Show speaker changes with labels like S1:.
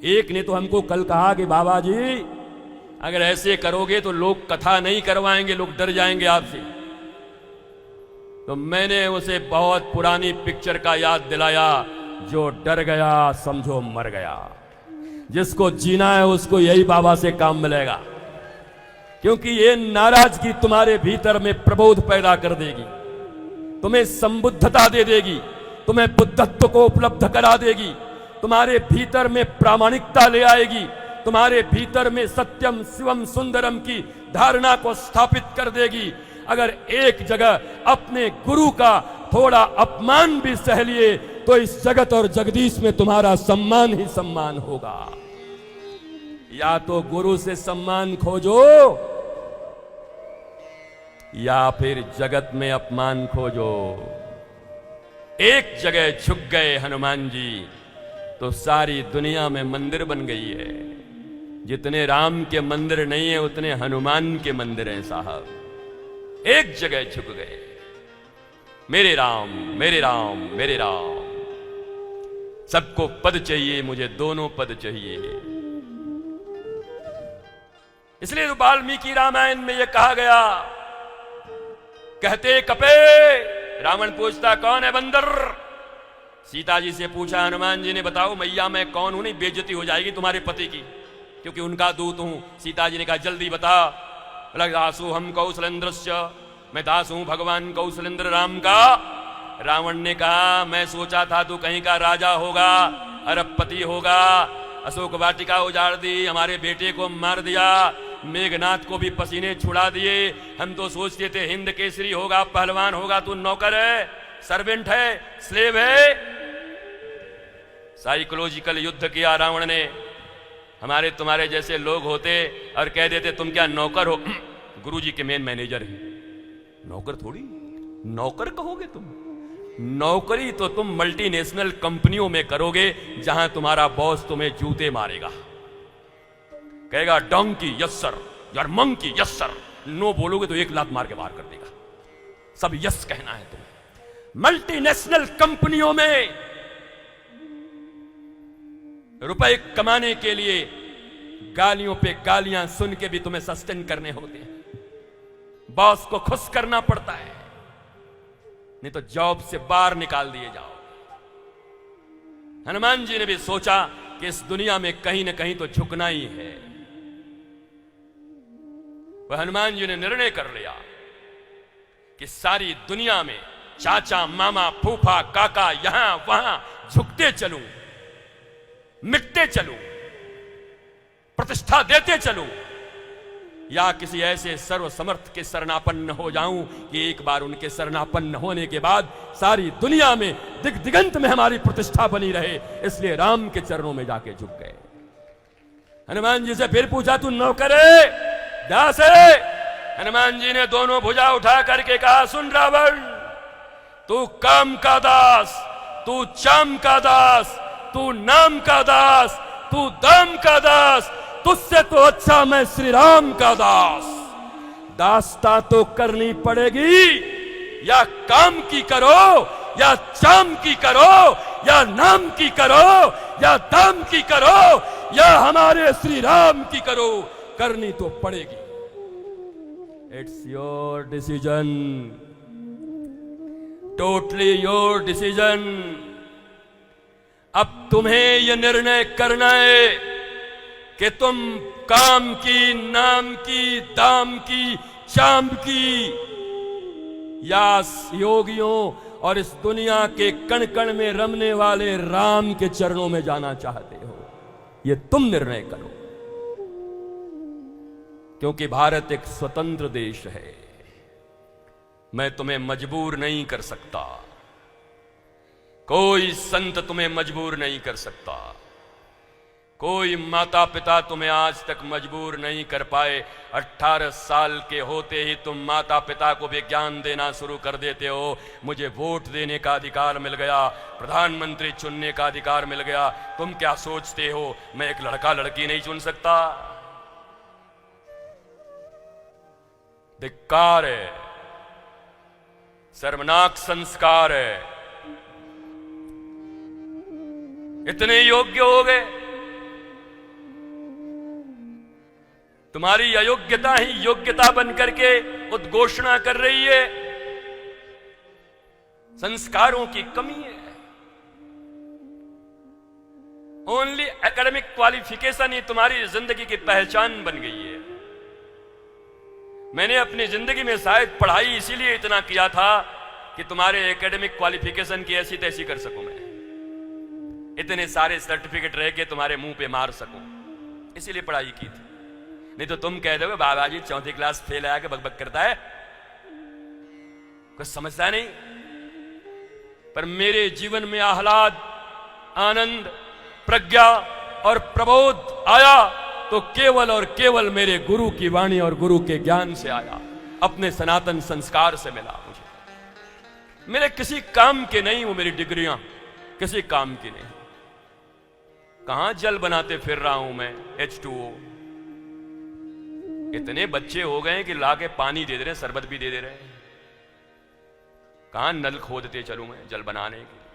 S1: एक ने तो हमको कल कहा कि बाबा जी अगर ऐसे करोगे तो लोग कथा नहीं करवाएंगे, लोग डर जाएंगे आपसे। तो मैंने उसे बहुत पुरानी पिक्चर का याद दिलाया, जो डर गया समझो मर गया। जिसको जीना है उसको यही बाबा से काम मिलेगा, क्योंकि ये नाराजगी तुम्हारे भीतर में प्रबोध पैदा कर देगी, तुम्हें संबुद्धता दे देगी, तुम्हें बुद्धत्व को उपलब्ध करा देगी, तुम्हारे भीतर में प्रामाणिकता ले आएगी, तुम्हारे भीतर में सत्यम शिवम सुंदरम की धारणा को स्थापित कर देगी। अगर एक जगह अपने गुरु का थोड़ा अपमान भी सह लिए तो इस जगत और जगदीश में तुम्हारा सम्मान ही सम्मान होगा। या तो गुरु से सम्मान खोजो या फिर जगत में अपमान खोजो। एक जगह झुक गए हनुमान जी तो सारी दुनिया में मंदिर बन गई है। जितने राम के मंदिर नहीं है उतने हनुमान के मंदिर हैं साहब। एक जगह झुक गए, मेरे राम मेरे राम मेरे राम। सबको पद चाहिए, मुझे दोनों पद चाहिए। इसलिए तो वाल्मीकि रामायण में यह कहा गया, कहते कपे, रावण पूछता कौन है बंदर। सीता जी से पूछा हनुमान जी ने, बताओ मैया मैं कौन हूं, नहीं बेइज्जती हो जाएगी तुम्हारे पति की, क्योंकि उनका दूत हूं। सीता जी ने कहा जल्दी बता। दासु हम कौशलेंद्रस्य, मैं दास हूं भगवान कौशलेंद्र राम का। रावण ने कहा मैं सोचा था तू कहीं का राजा होगा, अरबपति होगा, अशोक वाटिका उजाड़ दी, हमारे बेटे को मार दिया, मेघनाथ को भी पसीने छुड़ा दिए। हम तो सोचते थे हिंद केसरी होगा, पहलवान होगा, तू नौकर है, सर्वेंट है, स्लेव है। साइकोलॉजिकल युद्ध किया रावण ने। हमारे तुम्हारे जैसे लोग होते और कह देते तुम क्या नौकर हो, गुरुजी के मेन मैनेजर हैं। नौकर थोड़ी, नौकर कहोगे तुम। नौकरी तो तुम मल्टीनेशनल कंपनियों में करोगे जहां तुम्हारा बॉस तुम्हें जूते मारेगा, कहेगा डोंकी यस सर, यार मंकी यस सर। नो बोलोगे तो 1 लात मार के बाहर कर देगा। सब यस कहना है तुम्हें। मल्टीनेशनल कंपनियों में रुपए कमाने के लिए गालियों पे गालियां सुन के भी तुम्हें सस्टेन करने होते हैं। बॉस को खुश करना पड़ता है, नहीं तो जॉब से बाहर निकाल दिए जाओ। हनुमान जी ने भी सोचा कि इस दुनिया में कहीं ना कहीं तो झुकना ही है। वह हनुमान जी ने निर्णय कर लिया कि सारी दुनिया में चाचा मामा फूफा काका यहां वहां झुकते चलूं, मिटते चलूं, प्रतिष्ठा देते चलूं, या किसी ऐसे सर्वसमर्थ के शरणापन्न हो जाऊं कि एक बार उनके शरणापन्न होने के बाद सारी दुनिया में दिगंत में हमारी प्रतिष्ठा बनी रहे। इसलिए राम के चरणों में जाके झुक गए। हनुमान जी से फिर पूछा तू नौकर है, दास है? हनुमान जी ने दोनों भुजा उठा करके कहा सुन रावण, तू काम का दास, तू चाम का दास, तू नाम का दास, तू दाम का दास, तुझसे तो अच्छा मैं श्री राम का दास। दासता तो करनी पड़ेगी, या काम की करो, या चाम की करो, या नाम की करो, या दाम की करो, या हमारे श्री राम की करो, करनी तो पड़ेगी। It's your decision, totally your decision. अब तुम्हें यह निर्णय करना है कि तुम काम की, नाम की, दाम की, चाम की, या योगियों और इस दुनिया के कण कण में रमने वाले राम के चरणों में जाना चाहते हो। यह तुम निर्णय करो, क्योंकि भारत एक स्वतंत्र देश है। मैं तुम्हें मजबूर नहीं कर सकता, कोई संत तुम्हें मजबूर नहीं कर सकता, कोई माता पिता तुम्हें आज तक मजबूर नहीं कर पाए। 18 साल के होते ही तुम माता पिता को भी ज्ञान देना शुरू कर देते हो। मुझे वोट देने का अधिकार मिल गया, प्रधानमंत्री चुनने का अधिकार मिल गया। तुम क्या सोचते हो मैं एक लड़का लड़की नहीं चुन सकता? धिक्कार है, शर्मनाक संस्कार है। इतने योग्य हो गए, तुम्हारी अयोग्यता ही योग्यता बन करके उद्घोषणा कर रही है। संस्कारों की कमी है। ओनली एकेडमिक क्वालिफिकेशन ही तुम्हारी जिंदगी की पहचान बन गई है। मैंने अपनी जिंदगी में शायद पढ़ाई इसीलिए इतना किया था कि तुम्हारे एकेडमिक क्वालिफिकेशन की ऐसी तैसी कर सकूं मैं, इतने सारे सर्टिफिकेट रह के तुम्हारे मुंह पे मार सकूं, इसीलिए पढ़ाई की थी। नहीं तो तुम कह दोगे बाबा जी 4th क्लास फेल आया के बकबक करता है, कुछ समझता नहीं। पर मेरे जीवन में आह्लाद, आनंद, प्रज्ञा और प्रबोध आया तो केवल और केवल मेरे गुरु की वाणी और गुरु के ज्ञान से आया, अपने सनातन संस्कार से मिला मुझे। मेरे किसी काम के नहीं वो मेरी डिग्रियां, किसी काम की नहीं। कहां जल बनाते फिर रहा हूं मैं, H2O। इतने बच्चे हो गए कि लाके पानी दे दे रहे, शरबत भी दे दे रहे। कहां नल खोदते चलूं मैं जल बनाने के लिए।